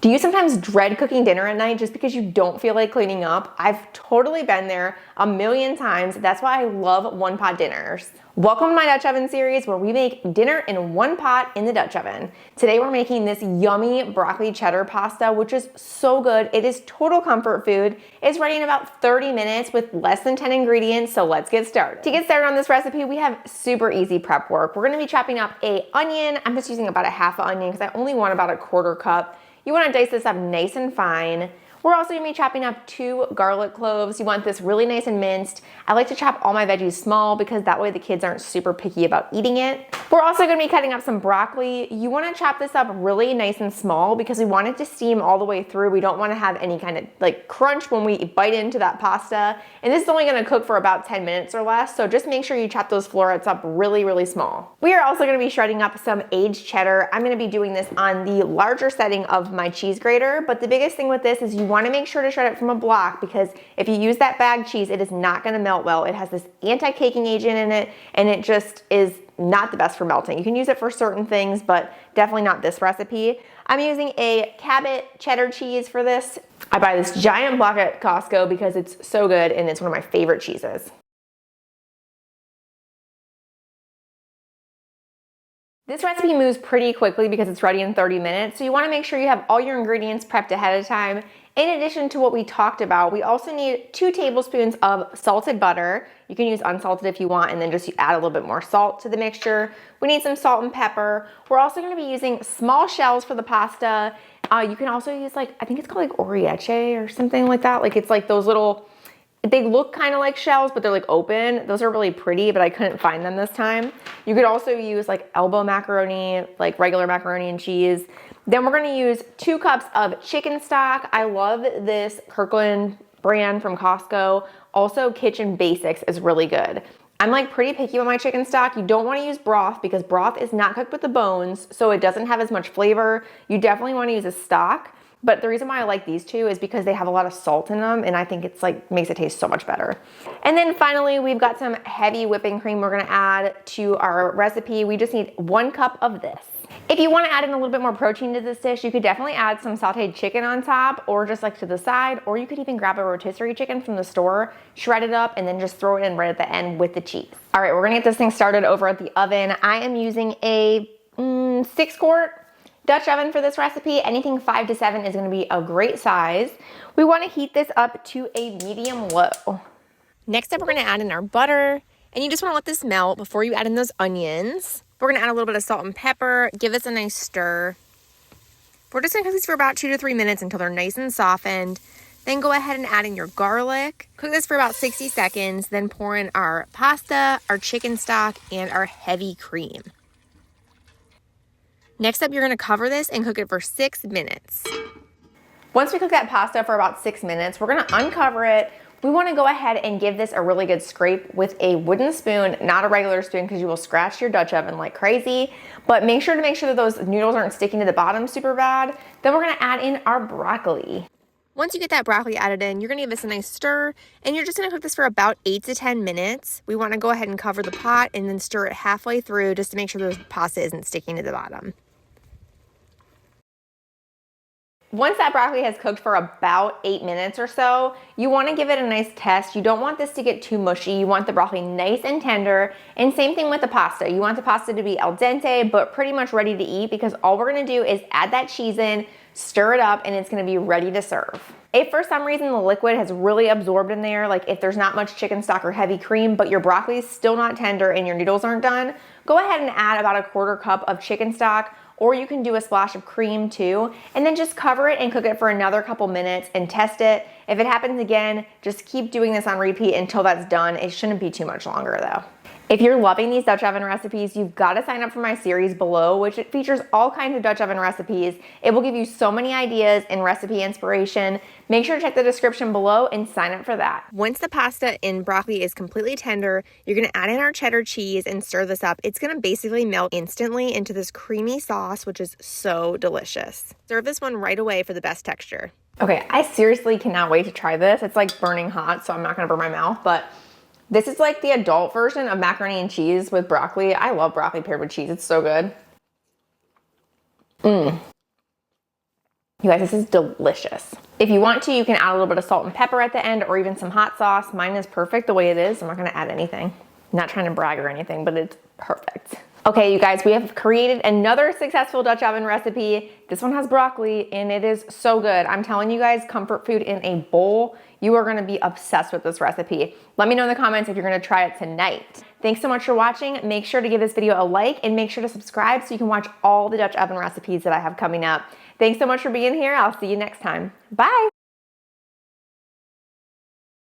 Do you sometimes dread cooking dinner at night just because you don't feel like cleaning up? I've totally been there a million times. That's why I love one-pot dinners. Welcome to my Dutch oven series where we make dinner in one pot in the Dutch oven. Today we're making this yummy broccoli cheddar pasta, which is so good. It is total comfort food. It's ready in about 30 minutes with less than 10 ingredients, so let's get started. To get started on this recipe, we have super easy prep work. We're gonna be chopping up an onion. I'm just using about a half an onion because I only want about a quarter cup. You want to dice this up nice and fine. We're also going to be chopping up 2 garlic cloves. You want this really nice and minced. I like to chop all my veggies small because that way the kids aren't super picky about eating it. We're also going to be cutting up some broccoli. You want to chop this up really nice and small because we want it to steam all the way through. We don't want to have any kind of like crunch when we bite into that pasta. And this is only going to cook for about 10 minutes or less. So just make sure you chop those florets up really, really small. We are also going to be shredding up some aged cheddar. I'm going to be doing this on the larger setting of my cheese grater. But the biggest thing with this is you want to make sure to shred it from a block because if you use that bagged cheese, it is not going to melt well. It has this anti-caking agent in it and it just is not the best for melting. You can use it for certain things, but definitely not this recipe. I'm using a Cabot cheddar cheese for this. I buy this giant block at Costco because it's so good and it's one of my favorite cheeses. This recipe moves pretty quickly because it's ready in 30 minutes, so you want to make sure you have all your ingredients prepped ahead of time. In addition to what we talked about, we also need 2 tablespoons of salted butter. You can use unsalted if you want, and then just add a little bit more salt to the mixture. We need some salt and pepper. We're also going to be using small shells for the pasta. You can also use I think it's called like orecchiette or something like that. Like it's like those little, they look kind of like shells, but they're like open. Those are really pretty, but I couldn't find them this time. You could also use like elbow macaroni, like regular macaroni and cheese. Then we're gonna use 2 cups of chicken stock. I love this Kirkland brand from Costco. Also, Kitchen Basics is really good. I'm like pretty picky with my chicken stock. You don't wanna use broth because broth is not cooked with the bones, so it doesn't have as much flavor. You definitely wanna use a stock. But the reason why I like these 2 is because they have a lot of salt in them and I think it's makes it taste so much better. And then finally, we've got some heavy whipping cream we're gonna add to our recipe. We just need 1 cup of this. If you wanna add in a little bit more protein to this dish, you could definitely add some sauteed chicken on top or just to the side, or you could even grab a rotisserie chicken from the store, shred it up, and then just throw it in right at the end with the cheese. All right, we're gonna get this thing started over at the oven. I am using a 6-quart Dutch oven for this recipe. Anything 5 to 7 is gonna be a great size. We wanna heat this up to a medium low. Next up, we're gonna add in our butter, and you just wanna let this melt before you add in those onions. We're gonna add a little bit of salt and pepper, give this a nice stir. We're just gonna cook these for about 2 to 3 minutes until they're nice and softened. Then go ahead and add in your garlic. Cook this for about 60 seconds, then pour in our pasta, our chicken stock, and our heavy cream. Next up, you're gonna cover this and cook it for 6 minutes. Once we cook that pasta for about 6 minutes, we're gonna uncover it. We wanna go ahead and give this a really good scrape with a wooden spoon, not a regular spoon because you will scratch your Dutch oven like crazy, but make sure that those noodles aren't sticking to the bottom super bad. Then we're gonna add in our broccoli. Once you get that broccoli added in, you're gonna give this a nice stir, and you're just gonna cook this for about 8 to 10 minutes. We wanna go ahead and cover the pot and then stir it halfway through just to make sure the pasta isn't sticking to the bottom. Once that broccoli has cooked for about 8 minutes or so, you want to give it a nice test. You don't want this to get too mushy. You want the broccoli nice and tender. And same thing with the pasta. You want the pasta to be al dente, but pretty much ready to eat because all we're going to do is add that cheese in, stir it up, and it's going to be ready to serve. If for some reason the liquid has really absorbed in there, like if there's not much chicken stock or heavy cream, but your broccoli is still not tender and your noodles aren't done, go ahead and add about a quarter cup of chicken stock, or you can do a splash of cream too, and then just cover it and cook it for another couple minutes and test it. If it happens again, just keep doing this on repeat until that's done. It shouldn't be too much longer though. If you're loving these Dutch oven recipes, you've got to sign up for my series below, which it features all kinds of Dutch oven recipes. It will give you so many ideas and recipe inspiration. Make sure to check the description below and sign up for that. Once the pasta and broccoli is completely tender, you're gonna add in our cheddar cheese and stir this up. It's gonna basically melt instantly into this creamy sauce, which is so delicious. Serve this one right away for the best texture. Okay, I seriously cannot wait to try this. It's like burning hot, so I'm not gonna burn my mouth, but this is like the adult version of macaroni and cheese with broccoli. I love broccoli paired with cheese. It's so good. You guys, this is delicious. If you want to, you can add a little bit of salt and pepper at the end or even some hot sauce. Mine is perfect the way it is. I'm not gonna add anything. Not trying to brag or anything, but it's perfect. Okay, you guys, we have created another successful Dutch oven recipe. This one has broccoli and it is so good. I'm telling you guys, comfort food in a bowl. You are gonna be obsessed with this recipe. Let me know in the comments if you're gonna try it tonight. Thanks so much for watching. Make sure to give this video a like and make sure to subscribe so you can watch all the Dutch oven recipes that I have coming up. Thanks so much for being here. I'll see you next time. Bye.